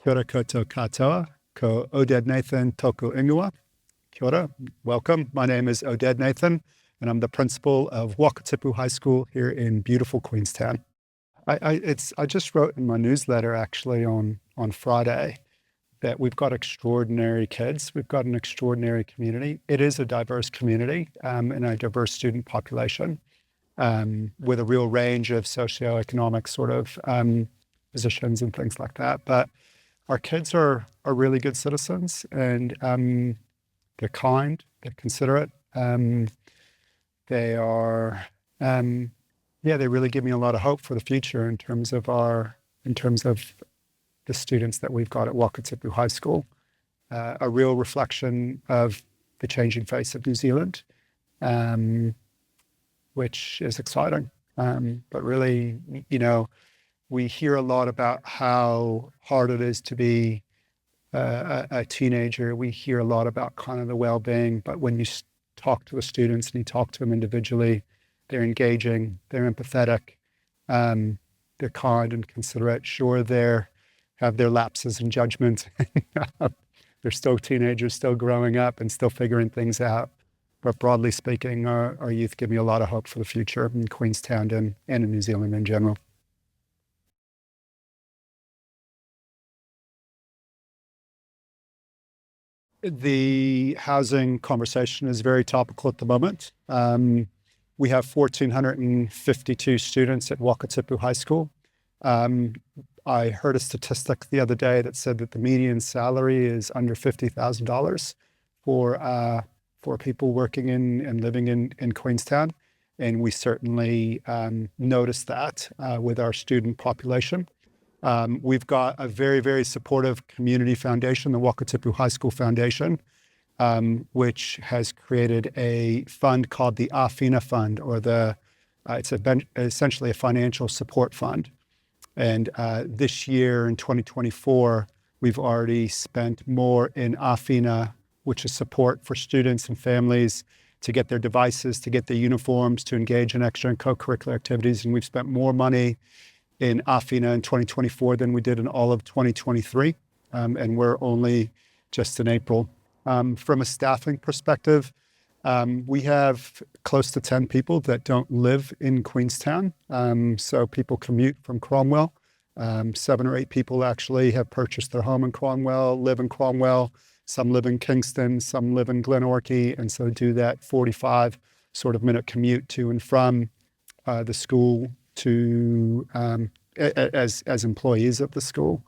Kia ora koutou katoa, ko Oded Nathan toku ingoa. Kia ora, welcome. My name is Oded Nathan, and I'm the principal of Wakatipu High School here in beautiful Queenstown. I just wrote in my newsletter actually on Friday that we've got extraordinary kids. We've got an extraordinary community. It is a diverse community and a diverse student population with a real range of socioeconomic sort of positions and things like that. But our kids are really good citizens, and they're kind, they're considerate. They are, they really give me a lot of hope for the future in terms of the students that we've got at Wakatipu High School. A real reflection of the changing face of New Zealand, which is exciting. But really, we hear a lot about how hard it is to be a teenager. We hear a lot about kind of the well-being, but when you talk to the students and you talk to them individually, they're engaging, they're empathetic, they're kind and considerate. Sure, they have their lapses in judgment. They're still teenagers, still growing up and still figuring things out. But broadly speaking, our youth give me a lot of hope for the future in Queenstown and in New Zealand in general. The housing conversation is very topical at the moment. We have 1,452 students at Wakatipu High School. I heard a statistic the other day that said that the median salary is under $50,000 for people working and living in Queenstown. And we certainly noticed that with our student population. We've got a very, very supportive community foundation, the Wakatipu High School Foundation, which has created a fund called the Awhina Fund, or it's essentially a financial support fund. And this year in 2024, we've already spent more in Awhina, which is support for students and families to get their devices, to get their uniforms, to engage in extra and co-curricular activities. And we've spent more money in Awhina in 2024 than we did in all of 2023. And we're only just in April. From a staffing perspective, we have close to 10 people that don't live in Queenstown. So people commute from Cromwell. 7 or 8 people actually have purchased their home in Cromwell, live in Cromwell. Some live in Kingston, some live in Glenorchy, and so do that 45 sort of minute commute to and from the school to as employees of the school.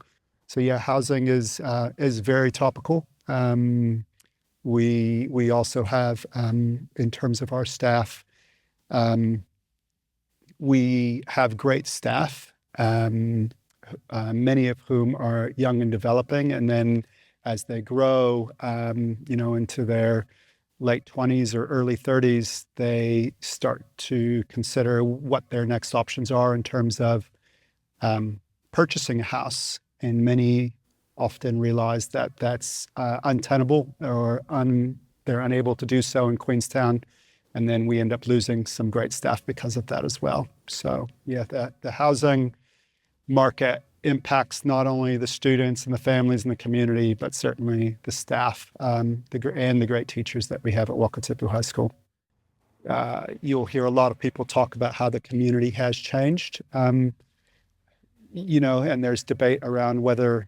So yeah, housing is very topical. We also have, in terms of our staff, we have great staff, many of whom are young and developing, and then as they grow, into their late 20s or early 30s, they start to consider what their next options are in terms of purchasing a house. And many often realize that that's untenable, or they're unable to do so in Queenstown. And then we end up losing some great staff because of that as well. So yeah, the housing market impacts not only the students and the families and the community, but certainly the staff and the great teachers that we have at Wakatipu High School. You'll hear a lot of people talk about how the community has changed, and there's debate around whether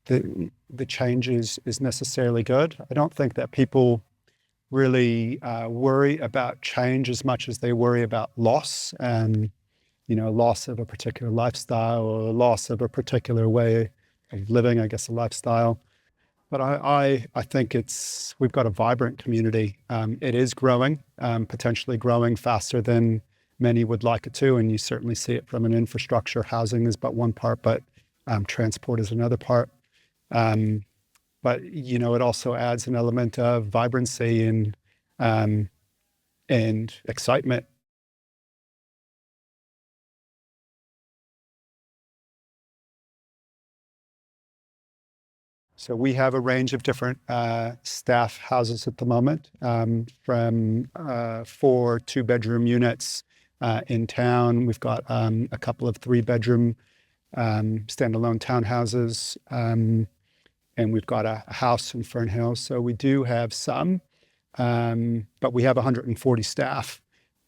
the change is necessarily good. I don't think that people really worry about change as much as they worry about loss, and loss of a particular lifestyle or loss of a particular way of living, I guess, a lifestyle. But I think we've got a vibrant community. It is growing, potentially growing faster than many would like it to. And you certainly see it from an infrastructure. Housing is but one part, but transport is another part. But, it also adds an element of vibrancy and excitement. So we have a range of different staff houses at the moment, from 4 2-bedroom units in town. We've got a couple of 3-bedroom standalone townhouses, and we've got a house in Fernhill. So we do have some, but we have 140 staff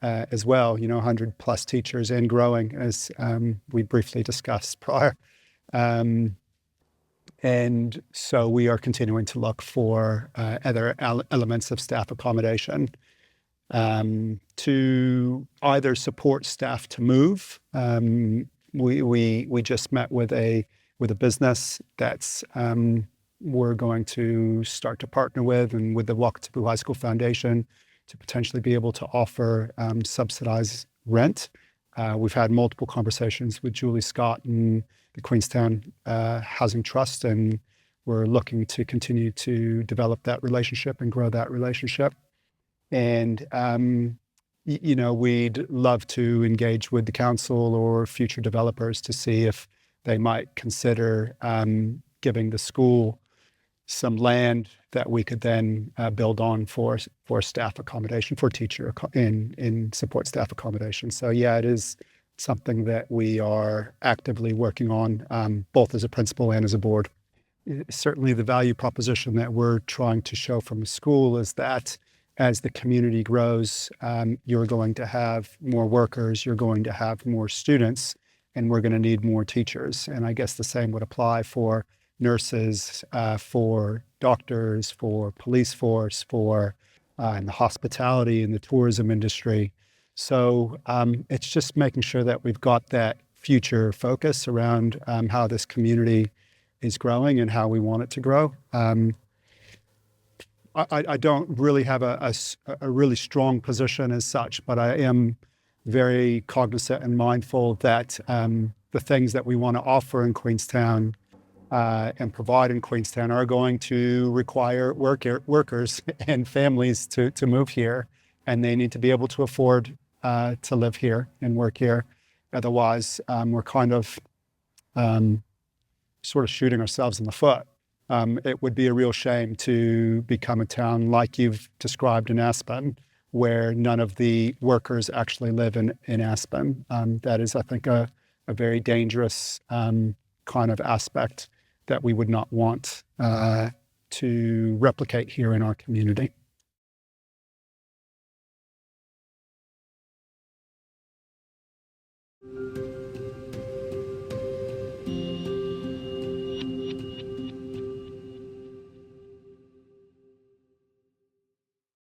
as well, 100 plus teachers and growing, as we briefly discussed prior. And so we are continuing to look for other elements of staff accommodation to either support staff to move. We just met with a business that's we're going to start to partner with, and with the Wakatipu High School Foundation, to potentially be able to offer subsidized rent. We've had multiple conversations with Julie Scott and the Queenstown Housing Trust, and we're looking to continue to develop that relationship and grow that relationship. And we'd love to engage with the council or future developers to see if they might consider giving the school some land that we could then build on for staff accommodation, for teacher in support staff accommodation. So yeah, it is something that we are actively working on, both as a principal and as a board. Certainly the value proposition that we're trying to show from the school is that as the community grows, you're going to have more workers, you're going to have more students, and we're going to need more teachers. And I guess the same would apply for nurses, for doctors, for police force, for in the hospitality and the tourism industry. So it's just making sure that we've got that future focus around how this community is growing and how we want it to grow. I don't really have a really strong position as such, but I am very cognizant and mindful that the things that we want to offer in Queenstown and provide in Queenstown are going to require workers and families to move here, and they need to be able to afford to live here and work here. Otherwise, we're kind of sort of shooting ourselves in the foot. It would be a real shame to become a town like you've described in Aspen, where none of the workers actually live in Aspen. That is, I think, a very dangerous kind of aspect that we would not want to replicate here in our community.